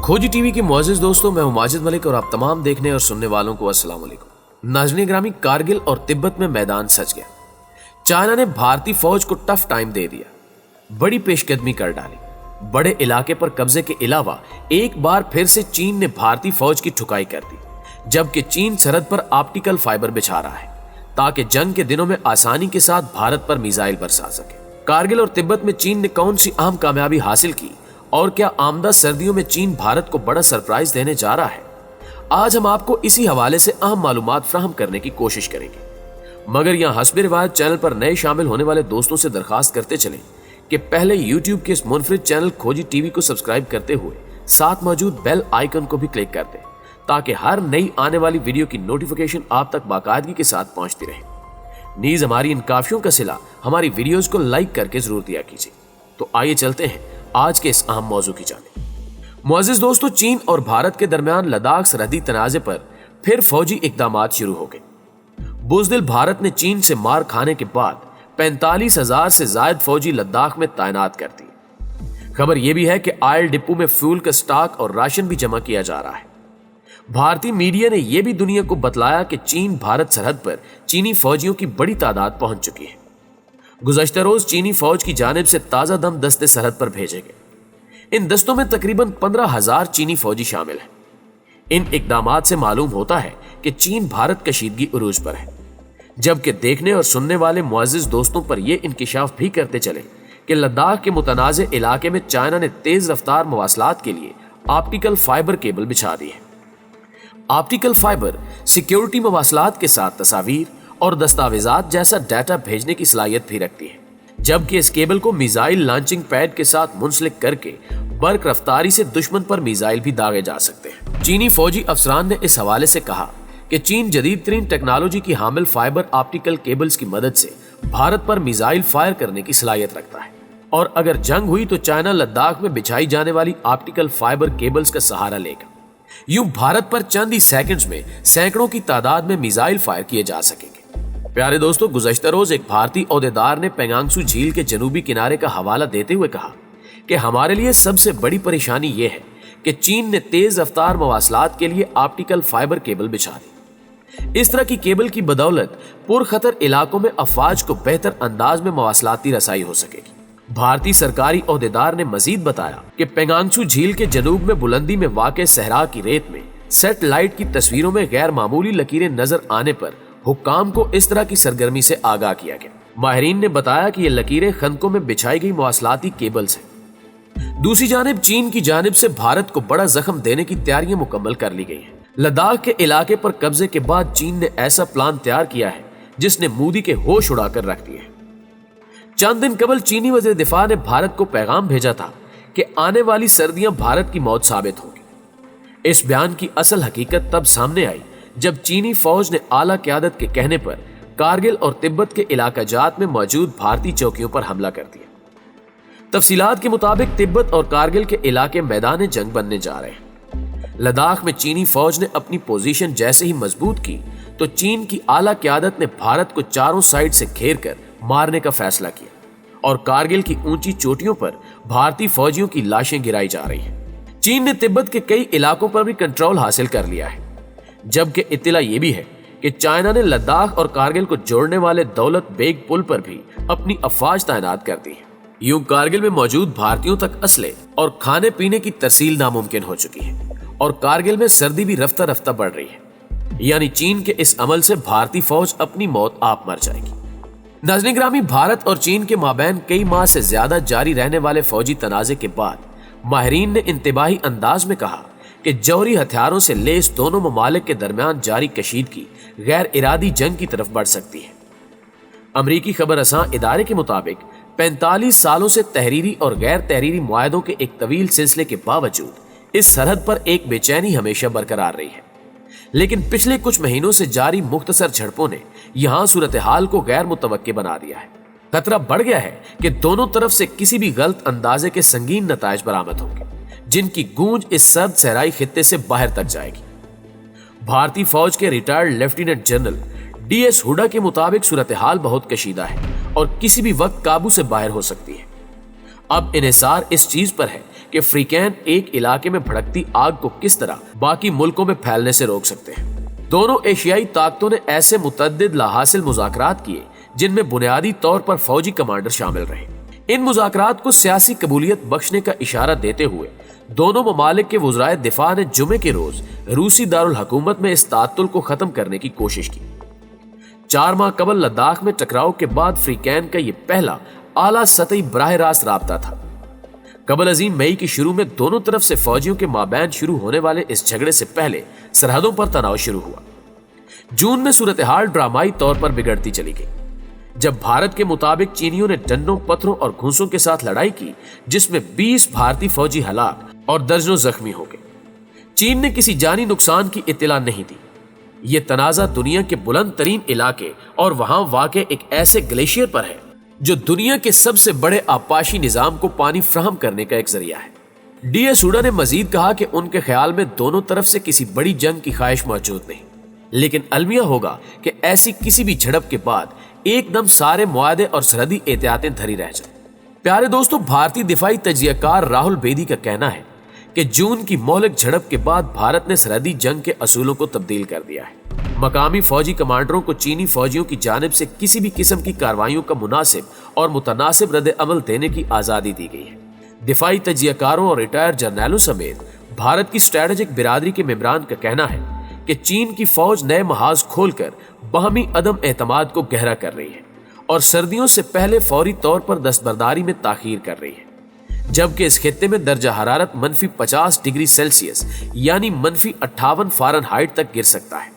खोजी टीवी के मुअज़्ज़िज़ दोस्तों, मैं हूं माजिद मलिक और आप तमाम देखने और सुनने वालों को अस्सलाम वालेकुम। नाज़रीन ग्रामी, कारगिल और तिब्बत में मैदान सज गया। चाइना ने भारतीय फौज को टफ टाइम दे दिया, बड़ी पेशकदमी कर डाली। बड़े इलाके पर कब्जे के अलावा एक बार फिर से चीन ने भारतीय फौज की ठुकाई कर दी, जबकि चीन सरहद पर ऑप्टिकल फाइबर बिछा रहा है ताकि जंग के दिनों में आसानी के साथ भारत पर मिसाइल बरसा सके। कारगिल और तिब्बत में चीन ने कौन सी अहम कामयाबी हासिल की और क्या आमदा सर्दियों में चीन भारत को बड़ा सरप्राइज देने जा रहा है, आज हम आपको इसी हवाले से अहम मालूमात फ्राहम करने की कोशिश करेंगे। मगर यहाँ हस्ब रिवायत चैनल पर नए शामिल होने वाले दोस्तों से दरखास्त करते चलें कि पहले यूट्यूब के इस मुनफरिद चैनल खोजी टीवी को सब्सक्राइब करते हुए साथ मौजूद बेल आइकन को भी क्लिक कर दें ताकि हर नई आने वाली वीडियो की नोटिफिकेशन आप तक बाकायदगी के साथ पहुंचती रहे। नीज हमारी इन काफियों का सिला हमारी वीडियोस को लाइक करके जरूर दिया कीजिए। तो आइए चलते हैं आज के इस अहम मौजू की जानिब। मुअज़्ज़िज़ दोस्तों, चीन और भारत के दरमियान लद्दाख सरहदी तनाज़े पर फिर फौजी इक़दामात शुरू हो गए। बुज़दिल भारत ने चीन से मार खाने के बाद 45,000 से ज्यादा फौजी लद्दाख में तैनात कर दिए। खबर यह भी है कि ऑयल डिपो में फ्यूल का स्टॉक और राशन भी जमा किया जा रहा है। भारतीय मीडिया ने यह भी दुनिया को बतलाया कि चीन भारत सरहद पर चीनी फौजियों की बड़ी तादाद पहुंच चुकी है। गुज़श्ता रोज चीनी फौज की जानिब से ताजा दम दस्ते सरहद पर भेजे गए। इन दस्तों में तकरीबन 15,000 चीनी फौजी शामिल हैं। इन इकदामात से मालूम होता है कि चीन भारत कशीदगी उरूज पर है, जबकि देखने और सुनने वाले मुअज़्ज़िज़ दोस्तों पर यह इंकिशाफ भी करते चले कि लद्दाख के मुतनाज़े इलाके में चाइना ने तेज रफ्तार मवासलात के लिए ऑप्टिकल फाइबर केबल बिछा दी है। ऑप्टिकल फाइबर सिक्योरिटी मवासलात के साथ तस्वीर और दस्तावेजात जैसा डाटा भेजने की सलाहियत भी रखती है, जबकि इस केबल को मिसाइल लॉन्चिंग पैड के साथ मुंसलिक करके बर्क रफ्तारी से दुश्मन पर मिसाइल भी दागे जा सकते हैं। चीनी फौजी अफसरान ने इस हवाले से कहा कि चीन जदीद तरीन टेक्नोलॉजी की हामिल फाइबर ऑप्टिकल केबल्स की मदद से भारत पर मिसाइल फायर करने की सलाहियत रखता है और अगर जंग हुई तो चाइना लद्दाख में बिछाई जाने वाली ऑप्टिकल फाइबर केबल्स का सहारा लेगा। यूं भारत पर चंद ही सेकंड्स में सैकड़ों की तादाद में मिसाइल फायर किए जा सकेंगे। प्यारे दोस्तों, गुज़श्ता रोज एक भारतीय ओहदेदार ने पेंगांगसू झील के जनूबी किनारे का हवाला देते हुए कहा कि हमारे लिए सबसे बड़ी परेशानी यह है कि चीन ने तेज रफ्तार मवासलात के लिए ऑप्टिकल फाइबर केबल बिछा दी। इस तरह की केबल की बदौलत पुरखतर इलाकों में अफवाज को बेहतर अंदाज में मवासलाती रसाई हो सकेगी। भारतीय सरकारी ओहदेदार ने मजीद बताया कि पेंगांगसू झील के जनूब में बुलंदी में वाक़े सहरा की रेत में सैटेलाइट की तस्वीरों में गैर मामूली लकीरें नजर आने पर हुक्काम को इस तरह की सरगर्मी से आगाह किया गया। माहिरीन ने बताया कि ये लकीरें खंदकों में बिछाई गई मवासलाती केबल्स हैं। दूसरी जानिब चीन की जानिब से भारत को बड़ा जख्म देने की तैयारियां मुकम्मल कर ली गई हैं। लद्दाख के इलाके पर कब्जे के बाद चीन ने ऐसा प्लान तैयार किया है जिसने मोदी के होश उड़ाकर रख दिए हैं। चंद दिन कबल चीनी वज़ीर दिफा ने भारत को पैगाम भेजा था कि आने वाली सर्दियां भारत की मौत साबित होंगी। इस बयान की असल हकीकत तब सामने आई जब चीनी फौज ने आला क़यादत के कहने पर कारगिल और तिब्बत के इलाका जात में मौजूद भारतीय चौकियों पर हमला कर दिया। तफसीलात के मुताबिक तिब्बत और कारगिल के इलाके मैदान जंग बनने जा रहे हैं। लद्दाख में चीनी फौज ने अपनी पोजीशन जैसे ही मजबूत की तो चीन की आला क़यादत ने भारत को चारों साइड से घेर कर मारने का फैसला किया और कारगिल की ऊंची चोटियों पर भारतीय फौजियों की लाशें गिराई जा रही हैं। चीन ने तिब्बत के कई इलाकों पर भी कंट्रोल हासिल कर लिया है, जबकि इत्तला यह भी है कि चाइना ने लद्दाख और कारगिल को जोड़ने वाले दौलत बेग पुल पर भी अपनी अफवाज तैनात कर दी है। यूं कारगिल में मौजूद भारतीयों तक असले और खाने पीने की तरसील नामुमकिन हो चुकी है और कारगिल में सर्दी भी रफ्ता रफ्ता बढ़ रही है। यानी चीन के इस अमल से भारतीय फौज अपनी मौत आप मर जाएगी। नाज़रीन ग्रामी, भारत और चीन के माबैन कई माह से ज्यादा जारी रहने वाले फौजी तनाजे के बाद माहिरीन ने इंतबाही अंदाज में कहा कि जौहरी हथियारों से लेस दोनों ममालिक के दरमियान जारी कशीदगी गैर इरादी जंग की तरफ बढ़ सकती है। अमरीकी खबर रसां इदारे के मुताबिक 45 सालों से तहरीरी और गैर तहरीरी मुआहदों के एक तवील सिलसिले के बावजूद इस सरहद पर एक बेचैनी हमेशा बरकरार रही है। लेकिन पिछले कुछ महीनों से जारी मुख्तसर झड़पों ने यहां सूरत हाल को गैर मुतवक्की बना दिया है। खतरा बढ़ गया है कि दोनों तरफ से किसी भी गलत अंदाजे के संगीन नताइज बरामद होंगे, जिनकी गूंज इस सर्द सहराई खित्ते से बाहर तक जाएगी। भारतीय फौज के retired lieutenant general DS Hooda के मुताबिक सूरत हाल बहुत कशीदा है और किसी भी वक्त काबू से बाहर हो सकती है। अब इन्हिसार इस चीज पर है कि کہ فریقین ایک علاقے میں بھڑکتی آگ کو کس طرح باقی ملکوں میں پھیلنے سے روک سکتے ہیں۔ دونوں ایشیائی طاقتوں نے ایسے متعدد لاحاصل مذاکرات کیے جن میں بنیادی طور پر فوجی کمانڈر شامل رہے۔ ان مذاکرات کو سیاسی قبولیت بخشنے کا اشارہ دیتے ہوئے دونوں ممالک کے وزرائے دفاع نے جمعے کے روز روسی دارالحکومت میں اس تعطل کو ختم کرنے کی کوشش کی۔ 4 ماہ قبل لداخ میں ٹکراؤ کے بعد فریقین کا یہ پہلا اعلیٰ سطحی براہ راست رابطہ تھا۔ قبل ازیں مئی کی شروع میں دونوں طرف سے فوجیوں کے مابین شروع ہونے والے اس جھگڑے سے پہلے سرحدوں پر تناؤ شروع ہوا۔ جون میں صورتحال ڈرامائی طور پر بگڑتی چلی گئی جب بھارت کے مطابق چینیوں نے ڈنڈوں، پتھروں اور گھونسوں کے ساتھ لڑائی کی، جس میں 20 بھارتی فوجی ہلاک اور درجنوں زخمی ہو گئے۔ چین نے کسی جانی نقصان کی اطلاع نہیں دی۔ یہ تنازع دنیا کے بلند ترین علاقے اور وہاں واقع ایک ایسے گلیشیئر پر ہے جو دنیا کے سب سے بڑے آبپاشی نظام کو پانی فراہم کرنے کا ایک ذریعہ ہے۔ ڈی ایس سوڈا نے مزید کہا کہ ان کے خیال میں دونوں طرف سے کسی بڑی جنگ کی خواہش موجود نہیں، لیکن المیہ ہوگا کہ ایسی کسی بھی جھڑپ کے بعد ایک دم سارے معاہدے اور سرحدی احتیاطیں دھری رہ جائیں۔ پیارے دوستو، بھارتی دفاعی تجزیہ کار راہل بیدی کا کہنا ہے کہ جون کی مہلک جھڑپ کے بعد بھارت نے سرحدی جنگ کے اصولوں کو تبدیل کر دیا ہے۔ مقامی فوجی کمانڈروں کو چینی فوجیوں کی جانب سے کسی بھی قسم کی کارروائیوں کا مناسب اور متناسب رد عمل دینے کی آزادی دی گئی ہے۔ دفاعی تجزیہ کاروں اور ریٹائر جرنیلوں سمیت بھارت کی اسٹریٹجک برادری کے ممبران کا کہنا ہے کہ چین کی فوج نئے محاذ کھول کر باہمی عدم اعتماد کو گہرا کر رہی ہے اور سردیوں سے پہلے فوری طور پر دستبرداری میں تاخیر کر رہی ہے، جبکہ اس خطے میں درجہ حرارت -50 ڈگری سیلسیس یعنی -58 فارنہائٹ تک گر سکتا ہے۔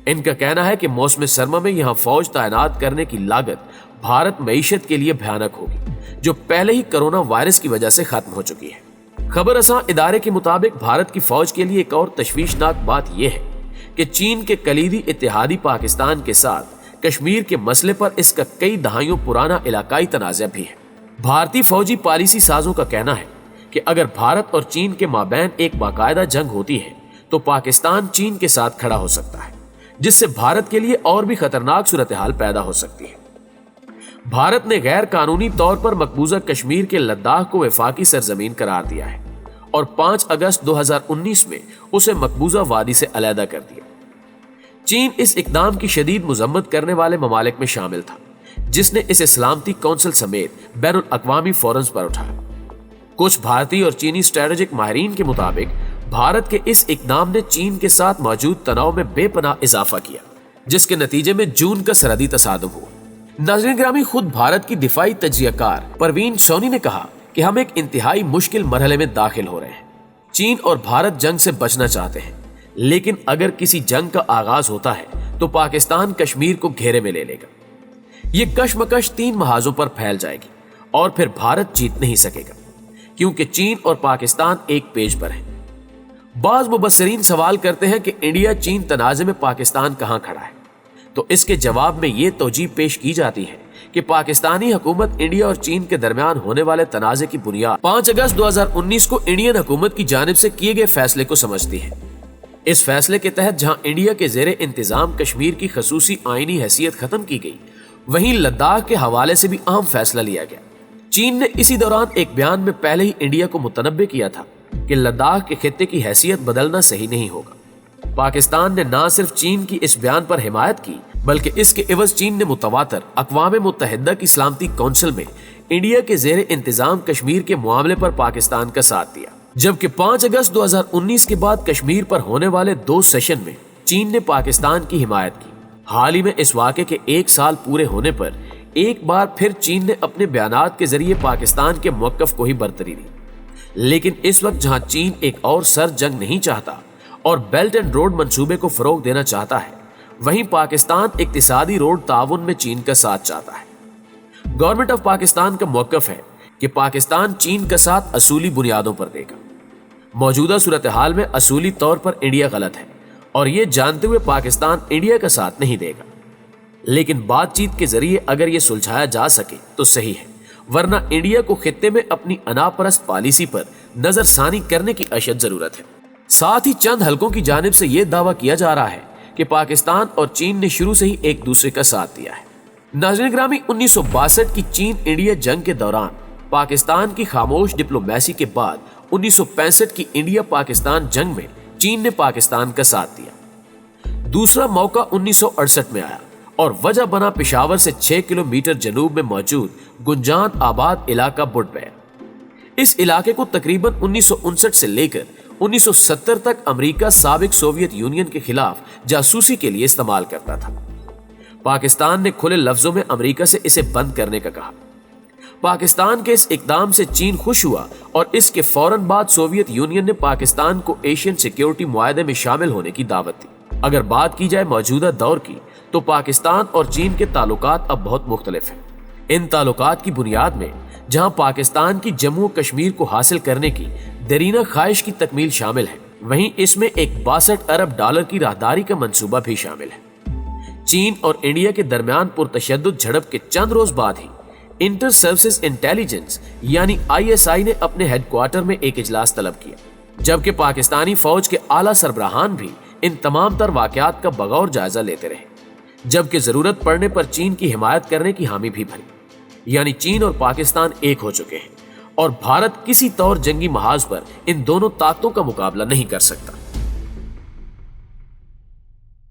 ان کا کہنا ہے کہ موسم سرما میں یہاں فوج تعینات کرنے کی لاگت بھارت معیشت کے لیے بھیانک ہوگی، جو پہلے ہی کرونا وائرس کی وجہ سے ختم ہو چکی ہے۔ خبر رساں ادارے کے مطابق بھارت کی فوج کے لیے ایک اور تشویشناک بات یہ ہے کہ چین کے کلیدی اتحادی پاکستان کے ساتھ کشمیر کے مسئلے پر اس کا کئی دہائیوں پرانا علاقائی تنازع بھی ہے۔ بھارتی فوجی پالیسی سازوں کا کہنا ہے کہ اگر بھارت اور چین کے مابین ایک باقاعدہ جنگ ہوتی ہے تو پاکستان چین کے ساتھ کھڑا ہو سکتا ہے، جس سے بھارت کے لیے اور بھی خطرناک صورتحال پیدا ہو سکتی ہے۔ بھارت نے غیر قانونی طور پر مقبوضہ کشمیر کے لداخ کو وفاقی سرزمین قرار دیا ہے اور 5 اگست 2019 میں اسے مقبوضہ وادی سے علیحدہ کر دیا۔ چین اس اقدام کی شدید مذمت کرنے والے ممالک میں شامل تھا، جس نے اسے سلامتی کونسل سمیت بین الاقوامی فورمز پر اٹھایا۔ کچھ بھارتی اور چینی اسٹریٹجک ماہرین کے مطابق بھارت کے اس اقدام نے چین کے ساتھ موجود تناؤ میں بے پناہ اضافہ کیا، جس کے نتیجے میں جون کا سرحدی تصادم ہوا۔ ناظرین گرامی، خود بھارت کی دفاعی تجزیہ کار پروین سونی نے کہا کہ ہم ایک انتہائی مشکل مرحلے میں داخل ہو رہے ہیں۔ چین اور بھارت جنگ سے بچنا چاہتے ہیں، لیکن اگر کسی جنگ کا آغاز ہوتا ہے تو پاکستان کشمیر کو گھیرے میں لے لے گا۔ یہ کشمکش 3 محاذوں پر پھیل جائے گی اور پھر بھارت جیت نہیں سکے گا، کیونکہ چین اور پاکستان ایک پیج پر ہیں۔ بعض مبصرین سوال کرتے ہیں کہ انڈیا چین تنازع میں پاکستان کہاں کھڑا ہے، تو اس کے جواب میں یہ توجیہ پیش کی جاتی ہے کہ پاکستانی حکومت انڈیا اور چین کے درمیان ہونے والے تنازع کی بنیاد 5 اگست 2019 کو انڈین حکومت کی جانب سے کیے گئے فیصلے کو سمجھتی ہے۔ اس فیصلے کے تحت جہاں انڈیا کے زیر انتظام کشمیر کی خصوصی آئینی حیثیت ختم کی گئی، وہیں لداخ کے حوالے سے بھی اہم فیصلہ لیا گیا۔ چین نے اسی دوران ایک بیان میں پہلے ہی انڈیا کو متنبہ کیا تھا کہ لداخ کے خطے کی حیثیت بدلنا صحیح نہیں ہوگا۔ پاکستان نے نہ صرف چین کی اس بیان پر حمایت کی، بلکہ اس کے عوض چین نے متواتر اقوام متحدہ کی سلامتی کونسل میں انڈیا کے زیر انتظام کشمیر کے معاملے پر پاکستان کا ساتھ دیا، جبکہ 5 اگست 2019 کے بعد کشمیر پر ہونے والے 2 سیشن میں چین نے پاکستان کی حمایت کی۔ حال ہی میں اس واقعے کے 1 سال پورے ہونے پر ایک بار پھر چین نے اپنے بیانات کے ذریعے پاکستان کے موقف کو ہی برتری دی، لیکن اس وقت جہاں چین ایک اور سرد جنگ نہیں چاہتا اور بیلٹ اینڈ روڈ منصوبے کو فروغ دینا چاہتا ہے، وہیں پاکستان اقتصادی روڈ تعاون میں چین کا ساتھ چاہتا ہے۔ گورنمنٹ آف پاکستان کا موقف ہے کہ پاکستان چین کا ساتھ اصولی بنیادوں پر دے گا۔ موجودہ صورتحال میں اصولی طور پر انڈیا غلط ہے اور یہ جانتے ہوئے پاکستان انڈیا کا ساتھ نہیں دے گا، لیکن بات چیت کے ذریعے اگر یہ سلجھایا جا سکے تو صحیح ہے، ورنہ انڈیا کو خطے میں اپنی انا پرست پالیسی پر نظر ثانی کرنے کی اشد ضرورت ہے۔ ساتھ ہی چند حلقوں کی جانب سے یہ دعویٰ کیا جا رہا ہے کہ پاکستان اور چین نے شروع سے ہی ایک دوسرے کا ساتھ دیا ہے۔ ناظرین گرامی، 1962 کی چین انڈیا جنگ کے دوران पाकिस्तान की खामोश डिप्लोमेसी के बाद 1965 की इंडिया पाकिस्तान जंग में चीन ने पाकिस्तान का साथ दिया। दूसरा मौका 1968 में आया और वजह बना पेशावर से 6 किलोमीटर जनूब में मौजूद गुंजान आबाद इलाका बुडबैर। इस इलाके को तकरीबन 1959 से लेकर 1970 तक अमेरिका साबिक सोवियत यूनियन के खिलाफ जासूसी के लिए इस्तेमाल करता था। पाकिस्तान ने खुले लफ्जों में अमेरिका से इसे बंद करने का कहा। पाकिस्तान के इस इकदाम से चीन खुश हुआ और इसके फौरन बाद सोवियत यूनियन ने पाकिस्तान को एशियन सिक्योरिटी मुआहदे में शामिल होने की दावत दी। अगर बात की जाए मौजूदा दौर की तो पाकिस्तान और चीन के ताल्लुकात अब बहुत मुख्तलिफ हैं। इन ताल्लुकात की बुनियाद में जहां पाकिस्तान की जम्मू कश्मीर को हासिल करने की दरीना ख्वाहिश की तकमील शामिल है, वहीं इसमें एक 62 अरब डॉलर की राहदारी का मंसूबा भी शामिल है। चीन और इंडिया के दरमियान पुरतशद्दुद झड़प के चंद रोज बाद ही इंटर सर्विसेज इंटेलिजेंस यानी ISI ने अपने हेडक्वार्टर में एक इजलास तलब किया, जबकि पाकिस्तानी फौज के आला सरबराहान भी इन तमाम तर वाकयात का बगौर जायजा लेते रहे, जबकि जरूरत पड़ने पर चीन की हिमायत करने की हामी भी भरी। यानी चीन और पाकिस्तान एक हो चुके हैं और भारत किसी तौर जंगी महाज पर इन दोनों ताकतों का मुकाबला नहीं कर सकता।